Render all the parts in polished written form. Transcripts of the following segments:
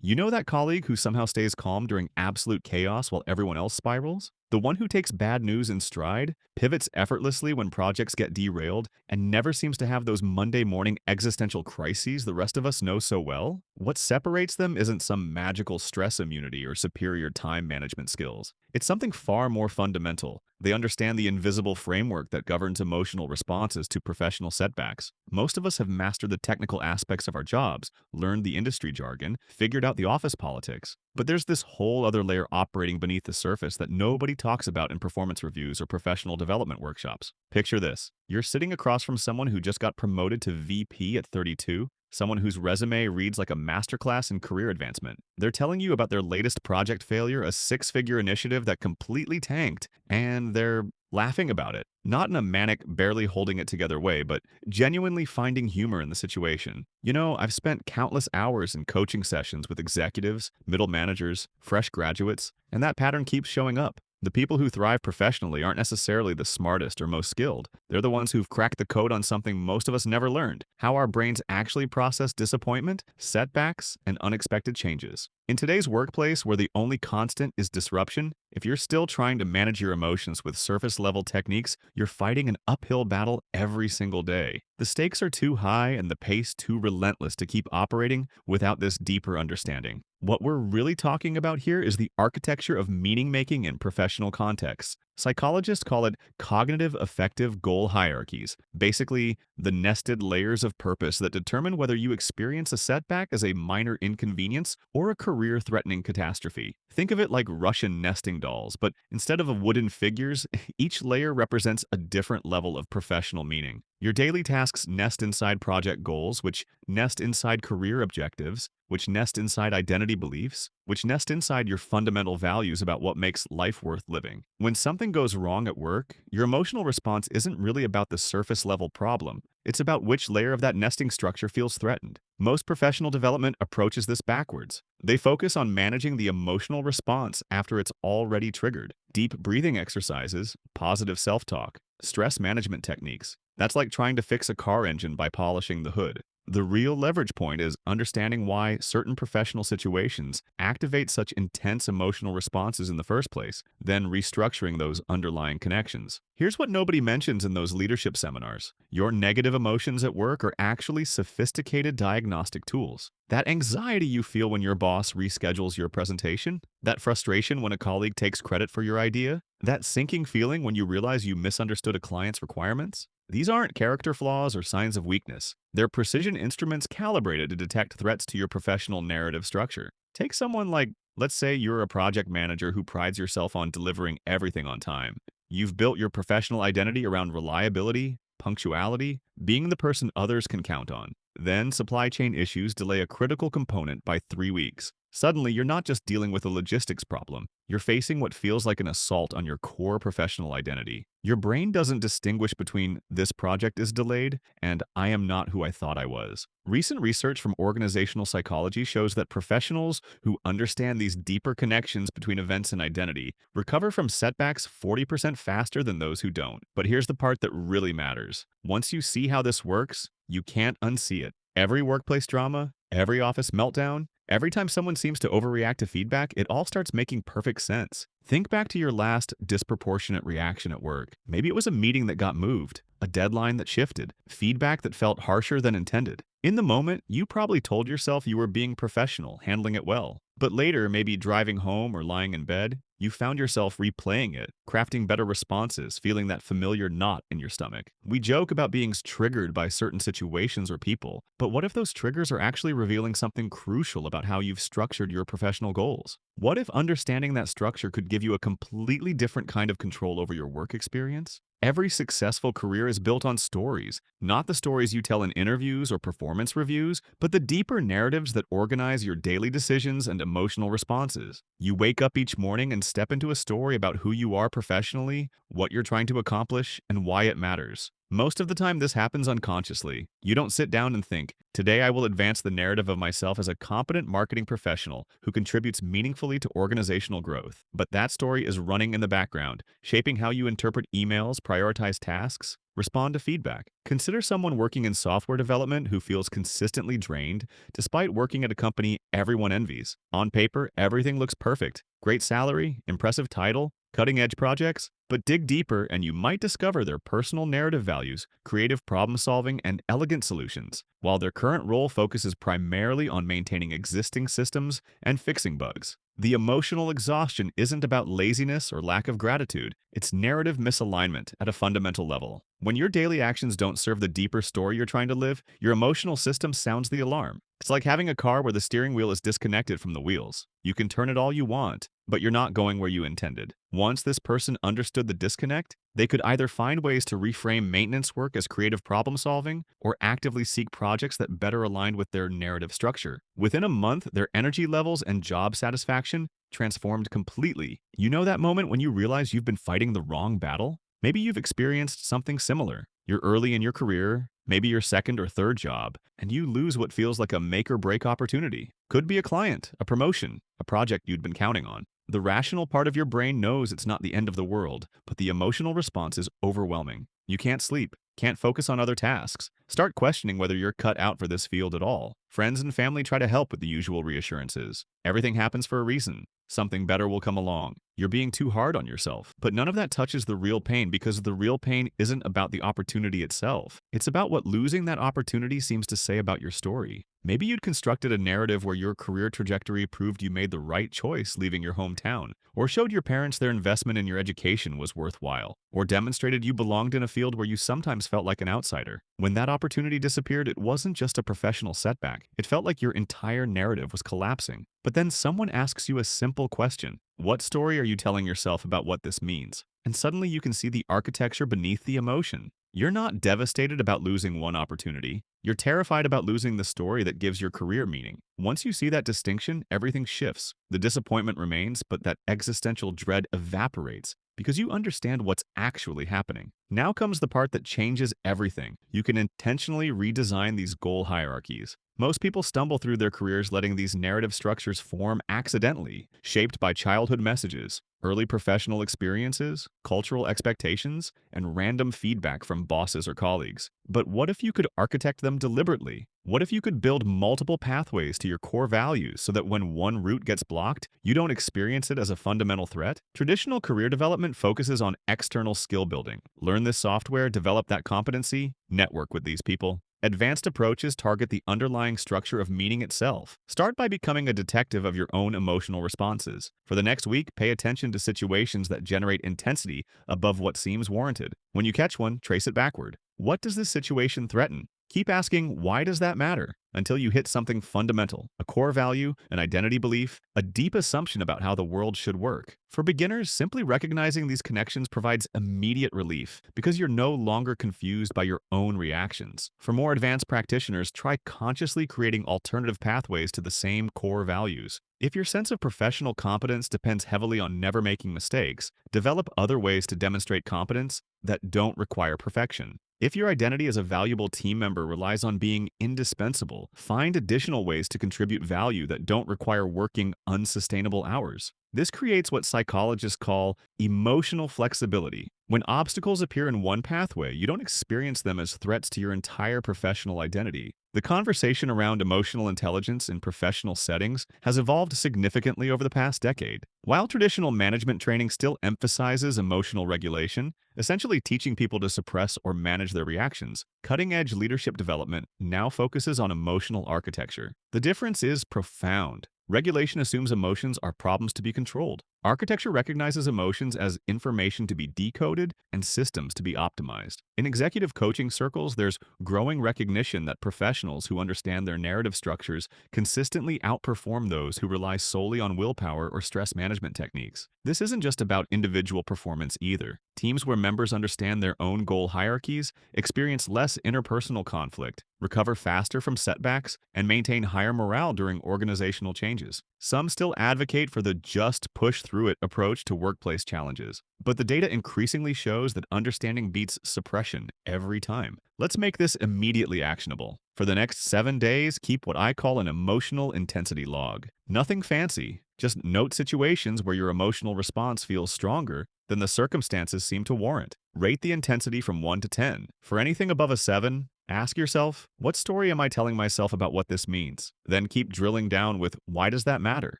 You know that colleague who somehow stays calm during absolute chaos while everyone else spirals? The one who takes bad news in stride, pivots effortlessly when projects get derailed, and never seems to have those Monday morning existential crises the rest of us know so well? What separates them isn't some magical stress immunity or superior time management skills. It's something far more fundamental. They understand the invisible framework that governs emotional responses to professional setbacks. Most of us have mastered the technical aspects of our jobs, learned the industry jargon, figured out the office politics. But there's this whole other layer operating beneath the surface that nobody talks about in performance reviews or professional development workshops. Picture this. You're sitting across from someone who just got promoted to VP at 32, someone whose resume reads like a masterclass in career advancement. They're telling you about their latest project failure, a six-figure initiative that completely tanked, and they're laughing about it. Not in a manic, barely holding it together way, but genuinely finding humor in the situation. You know, I've spent countless hours in coaching sessions with executives, middle managers, fresh graduates, and that pattern keeps showing up. The people who thrive professionally aren't necessarily the smartest or most skilled. They're the ones who've cracked the code on something most of us never learned: how our brains actually process disappointment, setbacks, and unexpected changes. In today's workplace, where the only constant is disruption, if you're still trying to manage your emotions with surface-level techniques, you're fighting an uphill battle every single day. The stakes are too high and the pace too relentless to keep operating without this deeper understanding. What we're really talking about here is the architecture of meaning-making in professional contexts. Psychologists call it cognitive affective goal hierarchies, basically the nested layers of purpose that determine whether you experience a setback as a minor inconvenience or a career-threatening catastrophe. Think of it like Russian nesting dolls, but instead of wooden figures, each layer represents a different level of professional meaning. Your daily tasks nest inside project goals, which nest inside career objectives, which nest inside identity beliefs, which nest inside your fundamental values about what makes life worth living. When something goes wrong at work, your emotional response isn't really about the surface level problem. It's about which layer of that nesting structure feels threatened. Most professional development approaches this backwards. They focus on managing the emotional response after it's already triggered. Deep breathing exercises, positive self-talk, stress management techniques. That's like trying to fix a car engine by polishing the hood. The real leverage point is understanding why certain professional situations activate such intense emotional responses in the first place, then restructuring those underlying connections. Here's what nobody mentions in those leadership seminars. Your negative emotions at work are actually sophisticated diagnostic tools. That anxiety you feel when your boss reschedules your presentation, that frustration when a colleague takes credit for your idea, that sinking feeling when you realize you misunderstood a client's requirements, these aren't character flaws or signs of weakness. They're precision instruments calibrated to detect threats to your professional narrative structure. Take someone like, let's say you're a project manager who prides yourself on delivering everything on time. You've built your professional identity around reliability, punctuality, being the person others can count on. Then supply chain issues delay a critical component by 3 weeks. Suddenly, you're not just dealing with a logistics problem. You're facing what feels like an assault on your core professional identity. Your brain doesn't distinguish between "this project is delayed" and "I am not who I thought I was." Recent research from organizational psychology shows that professionals who understand these deeper connections between events and identity recover from setbacks 40% faster than those who don't. But here's the part that really matters. Once you see how this works, you can't unsee it. Every workplace drama, every office meltdown, every time someone seems to overreact to feedback, it all starts making perfect sense. Think back to your last disproportionate reaction at work. Maybe it was a meeting that got moved, a deadline that shifted, feedback that felt harsher than intended. In the moment, you probably told yourself you were being professional, handling it well. But later, maybe driving home or lying in bed, you found yourself replaying it, crafting better responses, feeling that familiar knot in your stomach. We joke about being triggered by certain situations or people, but what if those triggers are actually revealing something crucial about how you've structured your professional goals? What if understanding that structure could give you a completely different kind of control over your work experience? Every successful career is built on stories, not the stories you tell in interviews or performance reviews, but the deeper narratives that organize your daily decisions and emotional responses. You wake up each morning and step into a story about who you are professionally, what you're trying to accomplish, and why it matters. Most of the time, this happens unconsciously. You don't sit down and think, today I will advance the narrative of myself as a competent marketing professional who contributes meaningfully to organizational growth. But that story is running in the background, shaping how you interpret emails, prioritize tasks, respond to feedback. Consider someone working in software development who feels consistently drained despite working at a company everyone envies. On paper, everything looks perfect. Great salary, impressive title, cutting-edge projects, but dig deeper and you might discover their personal narrative values, creative problem-solving, and elegant solutions, while their current role focuses primarily on maintaining existing systems and fixing bugs. The emotional exhaustion isn't about laziness or lack of gratitude, it's narrative misalignment at a fundamental level. When your daily actions don't serve the deeper story you're trying to live, your emotional system sounds the alarm. It's like having a car where the steering wheel is disconnected from the wheels. You can turn it all you want, but you're not going where you intended. Once this person understood the disconnect, they could either find ways to reframe maintenance work as creative problem solving or actively seek projects that better aligned with their narrative structure. Within a month, their energy levels and job satisfaction transformed completely. You know that moment when you realize you've been fighting the wrong battle? Maybe you've experienced something similar. You're early in your career, maybe your second or third job, and you lose what feels like a make or break opportunity. Could be a client, a promotion, a project you'd been counting on. The rational part of your brain knows it's not the end of the world, but the emotional response is overwhelming. You can't sleep, can't focus on other tasks. Start questioning whether you're cut out for this field at all. Friends and family try to help with the usual reassurances. Everything happens for a reason. Something better will come along. You're being too hard on yourself. But none of that touches the real pain because the real pain isn't about the opportunity itself. It's about what losing that opportunity seems to say about your story. Maybe you'd constructed a narrative where your career trajectory proved you made the right choice leaving your hometown, or showed your parents their investment in your education was worthwhile, or demonstrated you belonged in a field where you sometimes felt like an outsider. When that opportunity disappeared, it wasn't just a professional setback. It felt like your entire narrative was collapsing. But then someone asks you a simple question. What story are you telling yourself about what this means? And suddenly you can see the architecture beneath the emotion. You're not devastated about losing one opportunity. You're terrified about losing the story that gives your career meaning. Once you see that distinction, everything shifts. The disappointment remains, but that existential dread evaporates because you understand what's actually happening. Now comes the part that changes everything. You can intentionally redesign these goal hierarchies. Most people stumble through their careers letting these narrative structures form accidentally, shaped by childhood messages, early professional experiences, cultural expectations, and random feedback from bosses or colleagues. But what if you could architect them deliberately? What if you could build multiple pathways to your core values so that when one route gets blocked, you don't experience it as a fundamental threat? Traditional career development focuses on external skill building. Learn this software, develop that competency, network with these people. Advanced approaches target the underlying structure of meaning itself. Start by becoming a detective of your own emotional responses. For the next week, pay attention to situations that generate intensity above what seems warranted. When you catch one, trace it backward. What does this situation threaten? Keep asking, why does that matter? Until you hit something fundamental, a core value, an identity belief, a deep assumption about how the world should work. For beginners, simply recognizing these connections provides immediate relief because you're no longer confused by your own reactions. For more advanced practitioners, try consciously creating alternative pathways to the same core values. If your sense of professional competence depends heavily on never making mistakes, develop other ways to demonstrate competence that don't require perfection. If your identity as a valuable team member relies on being indispensable, find additional ways to contribute value that don't require working unsustainable hours. This creates what psychologists call emotional flexibility. When obstacles appear in one pathway, you don't experience them as threats to your entire professional identity. The conversation around emotional intelligence in professional settings has evolved significantly over the past decade. While traditional management training still emphasizes emotional regulation, essentially teaching people to suppress or manage their reactions, cutting-edge leadership development now focuses on emotional architecture. The difference is profound. Regulation assumes emotions are problems to be controlled. Architecture recognizes emotions as information to be decoded and systems to be optimized. In executive coaching circles, there's growing recognition that professionals who understand their narrative structures consistently outperform those who rely solely on willpower or stress management techniques. This isn't just about individual performance either. Teams where members understand their own goal hierarchies experience less interpersonal conflict, recover faster from setbacks, and maintain higher morale during organizational changes. Some still advocate for the just push through it approach to workplace challenges. But the data increasingly shows that understanding beats suppression every time. Let's make this immediately actionable. For the next 7 days, keep what I call an emotional intensity log. Nothing fancy, just note situations where your emotional response feels stronger than the circumstances seem to warrant. Rate the intensity from 1 to 10. For anything above a 7, ask yourself, what story am I telling myself about what this means? Then keep drilling down with, why does that matter?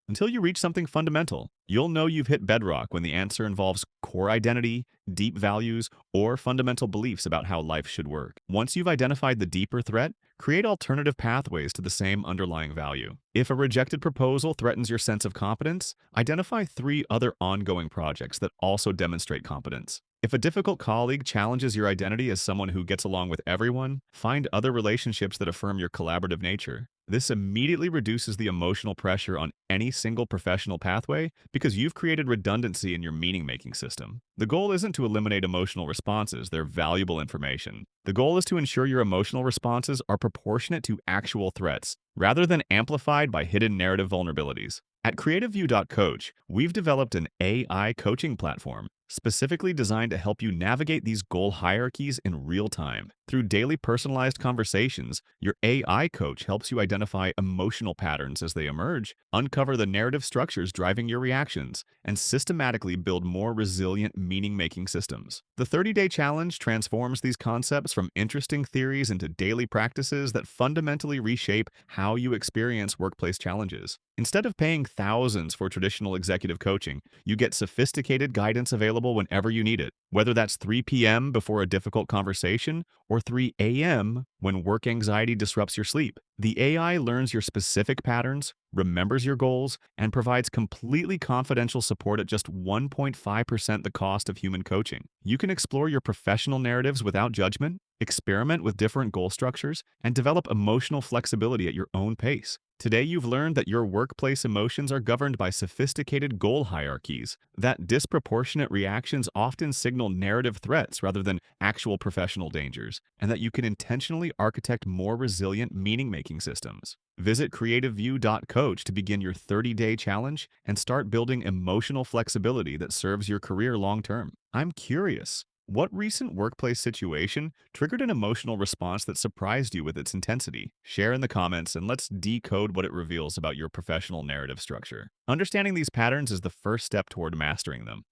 Until you reach something fundamental. You'll know you've hit bedrock when the answer involves core identity, deep values, or fundamental beliefs about how life should work. Once you've identified the deeper threat, create alternative pathways to the same underlying value. If a rejected proposal threatens your sense of competence, identify 3 other ongoing projects that also demonstrate competence. If a difficult colleague challenges your identity as someone who gets along with everyone, find other relationships that affirm your collaborative nature. This immediately reduces the emotional pressure on any single professional pathway because you've created redundancy in your meaning-making system. The goal isn't to eliminate emotional responses, they're valuable information. The goal is to ensure your emotional responses are proportionate to actual threats, rather than amplified by hidden narrative vulnerabilities. At CreativeView.coach, we've developed an AI coaching platform specifically designed to help you navigate these goal hierarchies in real time. Through daily personalized conversations, your AI coach helps you identify emotional patterns as they emerge, uncover the narrative structures driving your reactions, and systematically build more resilient meaning-making systems. The 30-day challenge transforms these concepts from interesting theories into daily practices that fundamentally reshape how you experience workplace challenges. Instead of paying thousands for traditional executive coaching, you get sophisticated guidance available whenever you need it, whether that's 3 p.m. before a difficult conversation or 3 a.m. when work anxiety disrupts your sleep. The AI learns your specific patterns, remembers your goals, and provides completely confidential support at just 1.5% the cost of human coaching. You can explore your professional narratives without judgment, experiment with different goal structures, and develop emotional flexibility at your own pace. Today, you've learned that your workplace emotions are governed by sophisticated goal hierarchies, that disproportionate reactions often signal narrative threats rather than actual professional dangers, and that you can intentionally architect more resilient meaning-making systems. Visit CreativeView.coach to begin your 30-day challenge and start building emotional flexibility that serves your career long-term. I'm curious. What recent workplace situation triggered an emotional response that surprised you with its intensity? Share in the comments and let's decode what it reveals about your professional narrative structure. Understanding these patterns is the first step toward mastering them.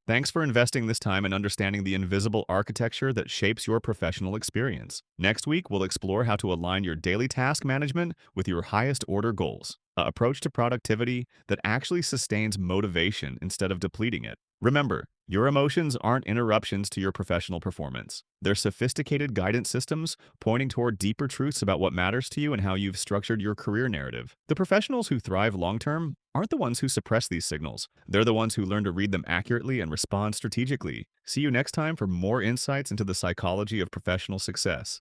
Thanks for investing this time in understanding the invisible architecture that shapes your professional experience. Next week, we'll explore how to align your daily task management with your highest order goals, an approach to productivity that actually sustains motivation instead of depleting it. Remember, your emotions aren't interruptions to your professional performance. They're sophisticated guidance systems pointing toward deeper truths about what matters to you and how you've structured your career narrative. The professionals who thrive long-term aren't the ones who suppress these signals. They're the ones who learn to read them accurately and respond strategically. See you next time for more insights into the psychology of professional success.